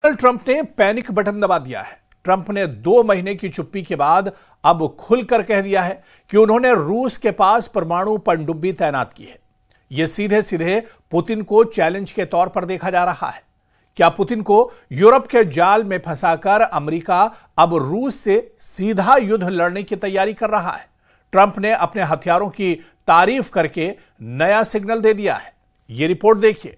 Donald Trump ने panic button दबा दिया है। ट्रंप ने 2 महीने की चुप्पी के बाद अब खुलकर कह दिया है कि उन्होंने रूस के पास परमाणु पनडुब्बी तैनात की है। यह सीधे सीधे पुतिन को चैलेंज के तौर पर देखा जा रहा है। क्या पुतिन को यूरोप के जाल में फंसाकर अमेरिका अब रूस से सीधा युद्ध लड़ने की तैयारी कर रहा है? ट्रंप ने अपने हथियारों की तारीफ करके नया सिग्नल दे दिया है। यह रिपोर्ट देखिए।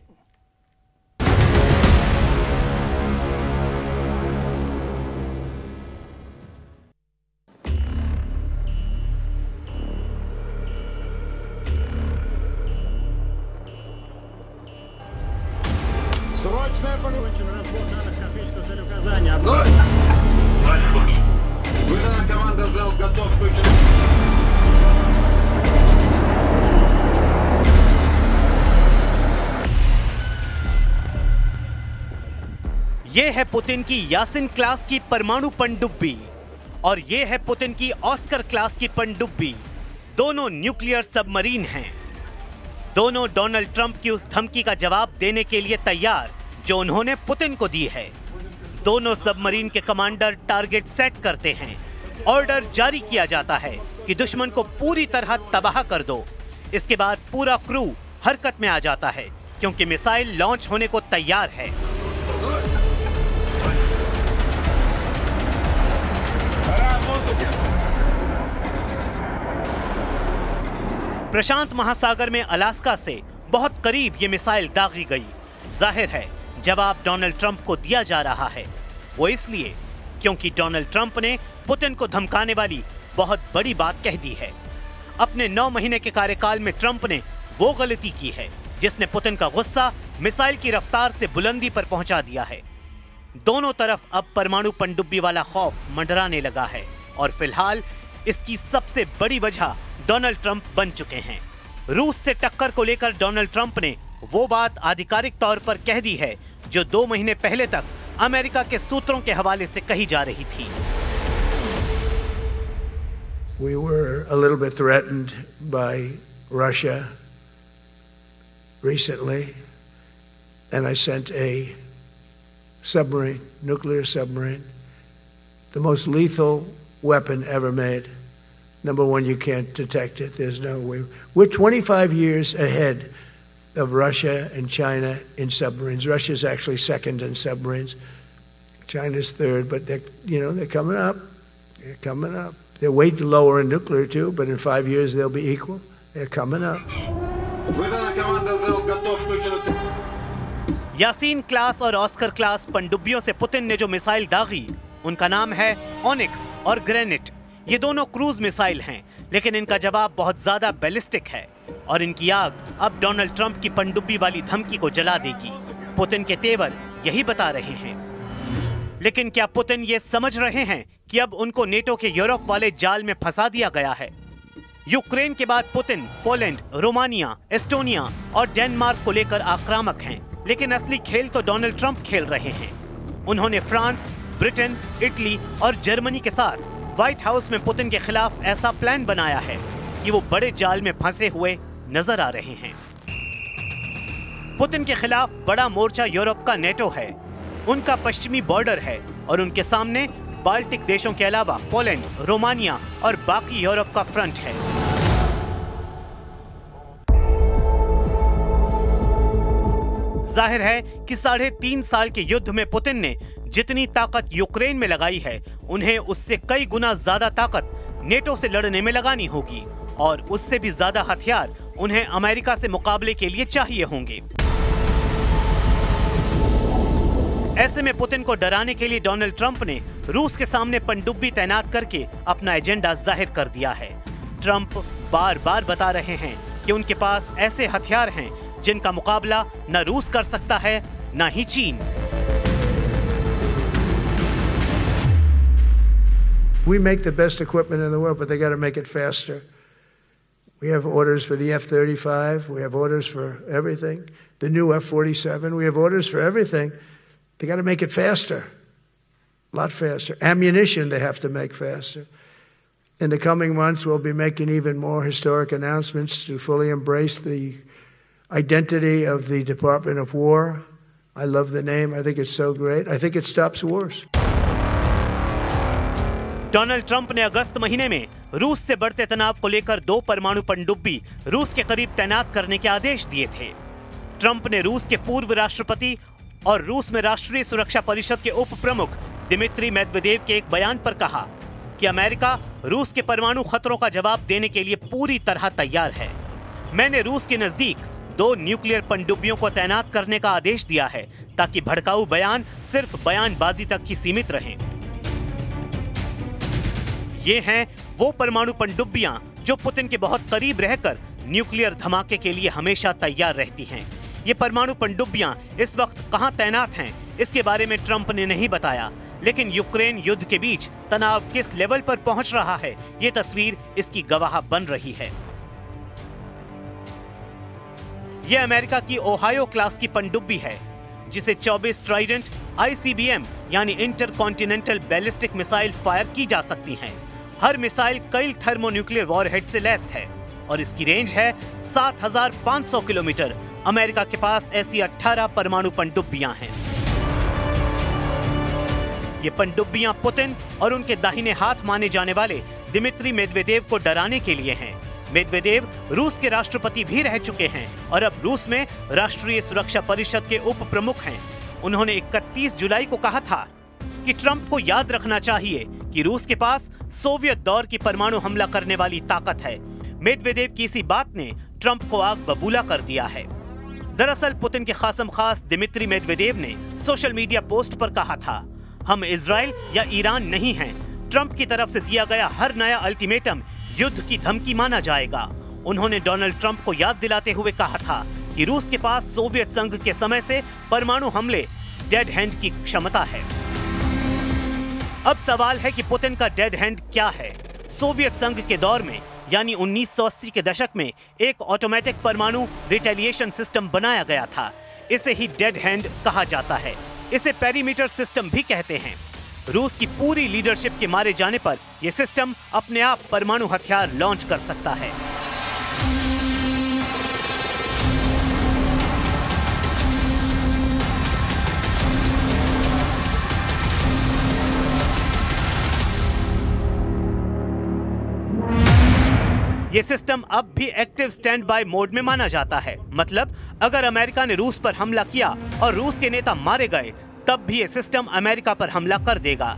Срочное поручено разбор данных космического целеуказания. Выдана команда «Зал готов» включен. ये है पुतिन की यासिन क्लास की परमाणु पनडुब्बी और ये है पुतिन की ऑस्कर क्लास की पनडुब्बी। दोनों न्यूक्लियर सबमरीन हैं। दोनों डोनाल्ड ट्रंप की उस धमकी का जवाब देने के लिए तैयार जो उन्होंने पुतिन को दी है। दोनों सबमरीन के कमांडर टारगेट सेट करते हैं। ऑर्डर जारी किया जाता है कि दुश्मन को पूरी तरह तबाह कर दो। इसके बाद पूरा क्रू हरकत में आ जाता है क्योंकि मिसाइल लॉन्च होने को तैयार है। प्रशांत महासागर में अलास्का से बहुत करीब ये मिसाइल दागी गई। जाहिर है जवाब डोनाल्ड ट्रंप को दिया जा रहा है। वो इसलिए क्योंकि डोनाल्ड ट्रंप ने पुतिन को धमकाने वाली बहुत बड़ी बात कह दी है। अपने 9 महीने के कार्यकाल में ट्रंप ने वो गलती की है जिसने पुतिन का गुस्सा मिसाइल की रफ्तार से बुलंदी पर पहुंचा दिया है। दोनों तरफ अब परमाणु पनडुब्बी वाला खौफ मंडराने लगा है और फिलहाल इसकी सबसे बड़ी वजह डोनाल्ड ट्रंप बन चुके हैं। रूस से टक्कर को लेकर डोनाल्ड ट्रंप ने वो बात आधिकारिक तौर पर कह दी है जो 2 महीने पहले तक अमेरिका के सूत्रों के हवाले से कही जा रही थी। We were a little bit threatened by Russia recently, and I sent a submarine, nuclear submarine, the most lethal weapon ever made. Number one, you can't detect it. There's no way. We're 25 years ahead of Russia and China in submarines. Russia's actually second in submarines. China's third, but they're coming up. They're coming up. They're way lower in nuclear too, but in 5 years they'll be equal. They're coming up. Выдана команда «Зал готов» включен. Yasin class और Oscar class पनडुब्बियों से Putin ने जो missile दागी उनका नाम है onyx और granite. ये दोनों क्रूज मिसाइल हैं, लेकिन इनका जवाब बहुत ज्यादा बैलिस्टिक है और इनकी आग अब डोनाल्ड ट्रंप की पनडुब्बी वाली धमकी को जला देगी। पुतिन के तेवर यही बता रहे हैं। लेकिन क्या पुतिन ये समझ रहे हैं कि अब उनको नेटो के यूरोप वाले जाल में फंसा दिया गया है? यूक्रेन के बाद पुतिन पोलैंड, रोमानिया, एस्टोनिया और डेनमार्क को लेकर आक्रामक हैं, लेकिन असली खेल तो डोनाल्ड ट्रंप खेल रहे हैं। उन्होंने फ्रांस, ब्रिटेन, इटली और जर्मनी के साथ व्हाइट हाउस में पुतिन के खिलाफ ऐसा प्लान बनाया है कि वो बड़े जाल में फंसे हुए नजर आ रहे हैं। पुतिन के खिलाफ बड़ा मोर्चा यूरोप का नेटो है, उनका पश्चिमी बॉर्डर है और उनके सामने बाल्टिक देशों के अलावा पोलैंड, रोमानिया और बाकी यूरोप का फ्रंट है। जाहिर है कि 3.5 साल के युद्ध में पुतिन ने जितनी ताकत यूक्रेन में लगाई है, उन्हें उससे कई गुना ज्यादा ताकत नेटो से लड़ने में लगानी होगी और उससे भी ज्यादा हथियार उन्हें अमेरिका से मुकाबले के लिए चाहिए होंगे। ऐसे में पुतिन को डराने के लिए डोनाल्ड ट्रंप ने रूस के सामने पनडुब्बी तैनात करके अपना एजेंडा जाहिर कर दिया है। ट्रंप बार-बार बता रहे हैं कि उनके पास ऐसे हथियार हैं जिनका मुकाबला न रूस कर सकता है न ही चीन। We make the best equipment in the world, but they got to make it faster. We have orders for the F-35. We have orders for everything. The new F-47. We have orders for everything. They got to make it faster, a lot faster. Ammunition they have to make faster. In the coming months, we'll be making even more historic announcements to fully embrace the identity of the Department of War, I love the name. I think it's so great. I think it stops wars. Donald Trump ने अगस्त महीने में रूस से बढ़ते तनाव को लेकर 2 परमाणु पनडुब्बी रूस के करीब तैनात करने के आदेश दिए थे। ट्रंप ने रूस के पूर्व राष्ट्रपति और रूस में राष्ट्रीय सुरक्षा परिषद के उप प्रमुख दिमित्री मेदवेदेव के एक बयान पर कहा कि अमेरिका रूस के परमाणु खतरों का जवाब देने के लिए पूरी तरह तैयार है। मैंने रूस के नजदीक 2 न्यूक्लियर पनडुब्बियों को तैनात करने का आदेश दिया है ताकि भड़काऊ बयान सिर्फ बयानबाजी तक ही सीमित रहें। ये हैं वो परमाणु पनडुब्बियां जो पुतिन के बहुत करीब रहकर न्यूक्लियर धमाके के लिए हमेशा तैयार रहती हैं। ये परमाणु पनडुब्बियां इस वक्त कहां तैनात हैं, इसके बारे में ट्रंप ने नहीं बताया, लेकिन यूक्रेन युद्ध के बीच तनाव किस लेवल पर पहुंच रहा है, ये तस्वीर इसकी गवाह बन रही है। ये अमेरिका की ओहायो क्लास की पनडुब्बी है, जिसे 24 ट्राइडेंट ICBM यानी इंटरकॉन्टिनेंटल बैलिस्टिक मिसाइल फायर की जा सकती हैं। हर मिसाइल कई थर्मोन्यूक्लियर वॉरहेड से लैस है और इसकी रेंज है 7500 किलोमीटर। अमेरिका के पास ऐसी 18 परमाणु पनडुब्बियां हैं। ये पनडुब्बियां पुतिन और उनके दाहिने हाथ माने जाने वाले दिमित्री मेदवेदेव को डराने के लिए हैं। मेदवेदेव रूस के राष्ट्रपति भी रह चुके हैं और अब रूस में राष्ट्रीय सुरक्षा परिषद के उप प्रमुख हैं। उन्होंने 31 जुलाई को कहा था कि ट्रंप को याद रखना चाहिए कि रूस के पास सोवियत दौर की परमाणु हमला करने वाली ताकत है। मेदवेदेव की इसी बात ने ट्रंप को आग बबूला कर दिया है। दरअसल पुतिन के खासम खास दिमित्री मेदवेदेव ने सोशल मीडिया पोस्ट पर कहा था, हम इजराइल या ईरान नहीं हैं। ट्रंप की तरफ से दिया गया हर नया अल्टीमेटम युद्ध की धमकी माना जाएगा। उन्होंने डोनाल्ड ट्रंप को याद दिलाते हुए कहा था कि रूस के पास सोवियत संघ के समय से परमाणु हमले डेड हैंड की क्षमता है। अब सवाल है कि पुतिन का डेड हैंड क्या है। सोवियत संघ के दौर में यानी 1980 के दशक में एक ऑटोमेटिक परमाणु रिटेलिएशन सिस्टम बनाया गया था। इसे ही डेड हैंड कहा जाता है। इसे पेरीमीटर सिस्टम भी कहते हैं। रूस की पूरी लीडरशिप के मारे जाने पर यह सिस्टम अपने आप परमाणु हथियार लॉन्च कर सकता है। ये सिस्टम अब भी एक्टिव स्टैंड बाय मोड में माना जाता है। मतलब अगर अमेरिका ने रूस पर हमला किया और रूस के नेता मारे गए, तब भी ये सिस्टम अमेरिका पर हमला कर देगा।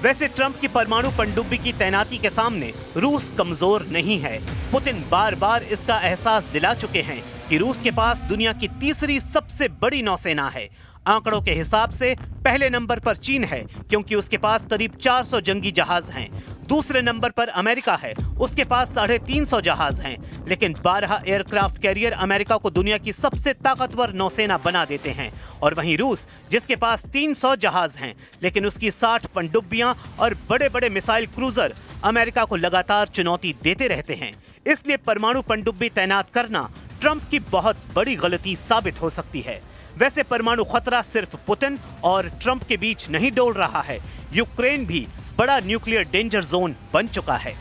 वैसे ट्रंप की परमाणु पनडुब्बी की तैनाती के सामने रूस कमजोर नहीं है। पुतिन बार बार इसका एहसास दिला चुके हैं कि रूस के पास दुनिया की तीसरी सबसे बड़ी नौसेना है। आंकड़ों के हिसाब से पहले नंबर पर चीन है, क्योंकि उसके पास करीब 400 जंगी जहाज हैं। दूसरे नंबर पर अमेरिका है, उसके पास 350 जहाज हैं। लेकिन 12 एयरक्राफ्ट कैरियर अमेरिका को दुनिया की सबसे ताकतवर नौसेना बना देते हैं। और वहीं रूस, जिसके पास 300 जहाज हैं, लेकिन उसकी 60 पनडुब्बियां और बड़े बड़े मिसाइल क्रूजर अमेरिका को लगातार चुनौती देते रहते हैं। इसलिए परमाणु पनडुब्बी तैनात करना ट्रंप की बहुत बड़ी गलती साबित हो सकती है। वैसे परमाणु खतरा सिर्फ पुतिन और ट्रंप के बीच नहीं डोल रहा है। यूक्रेन भी बड़ा न्यूक्लियर डेंजर जोन बन चुका है।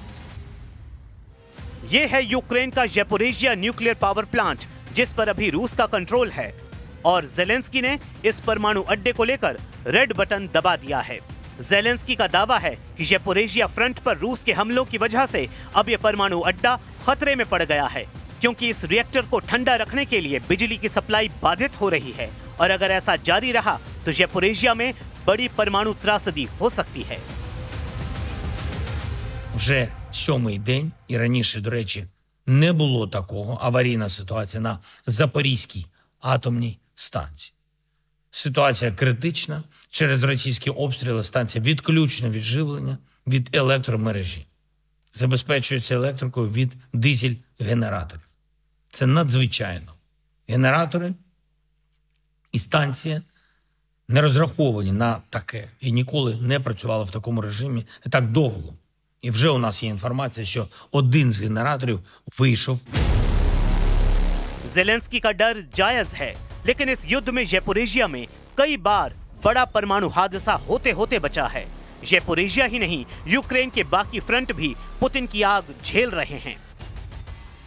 यह है यूक्रेन का ज़ैपोरिज़िया न्यूक्लियर पावर प्लांट, जिस पर अभी रूस का कंट्रोल है। और ज़ेलेंस्की ने इस परमाणु अड्डे को लेकर रेड बटन दबा दिया है। ज़ेलेंस्की का दावा है कि ज़ैपोरिज़िया फ्रंट पर रूस के हमलों की वजह से अब यह परमाणु अड्डा खतरे में पड़ गया है, क्योंकि इस रिएक्टर को ठंडा रखने के लिए बिजली की सप्लाई बाधित हो रही है। और अगर ऐसा जारी रहा तो ज़ैपोरिज़िया में बड़ी परमाणु त्रासदी हो सकती है। Вже 7-й день, і раніше, до речі, не було такого аварійна ситуація на Запорізькій атомній станції. Ситуація критична. Через російські обстріли станція відключена від живлення, від електромережі. Забезпечується електрикою від дизель-генераторів. Це надзвичайно. Генератори і станція не розраховані на таке і ніколи не працювали в такому режимі так довго. І вже у нас є інформація, що один з генераторів вийшов. ज़ेलेंस्की का डर जायज है, लेकिन इस युद्ध में ज़ैपोरिज़िया में कई बार बड़ा परमाणु हादसा होते होते बचा है। ज़ैपोरिज़िया ही नहीं, यूक्रेन के बाकी फ्रंट भी पुतिन की आग झेल रहे हैं।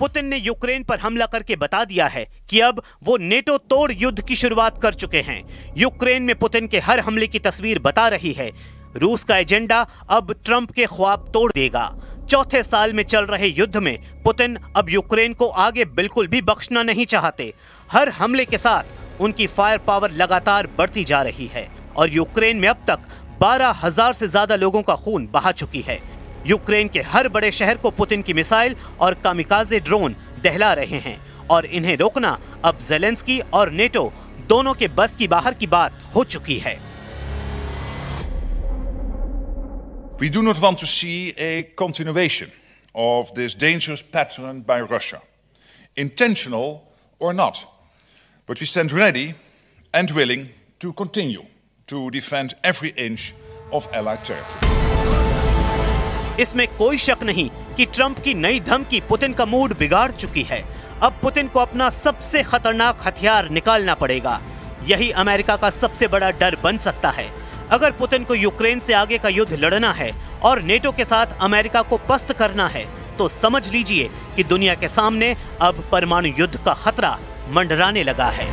पुतिन ने यूक्रेन पर हमला करके बता दिया है कि अब वो नेटो तोड़ युद्ध की शुरुआत कर चुके हैं। यूक्रेन में पुतिन के हर हमले की तस्वीर बता रही है रूस का एजेंडा अब ट्रंप के ख्वाब तोड़ देगा। चौथे साल में चल रहे युद्ध में पुतिन अब यूक्रेन को आगे बिल्कुल भी बख्शना नहीं चाहते। हर हमले के साथ उनकी फायर पावर लगातार बढ़ती जा रही है और यूक्रेन में अब तक 12,000 से ज्यादा लोगों का खून बहा चुकी है। यूक्रेन के हर बड़े शहर को पुतिन की मिसाइल और कामिकाजे ड्रोन दहला रहे हैं और इन्हें रोकना अब ज़ेलेंस्की और नेटो दोनों के बस की बाहर की बात हो चुकी है। We do not want to see a continuation of this dangerous pattern by Russia, intentional or not. But we stand ready and willing to continue to defend every inch of Allied territory. इसमें कोई शक नहीं कि Trump की नई धमकी Putin का mood बिगाड़ चुकी है। अब पुतिन को अपना सबसे खतरनाक हथियार निकालना पड़ेगा। यही अमेरिका का सबसे बड़ा डर बन सकता है। अगर पुतिन को यूक्रेन से आगे का युद्ध लड़ना है और नेटो के साथ अमेरिका को पस्त करना है तो समझ लीजिए कि दुनिया के सामने अब परमाणु युद्ध का खतरा मंडराने लगा है।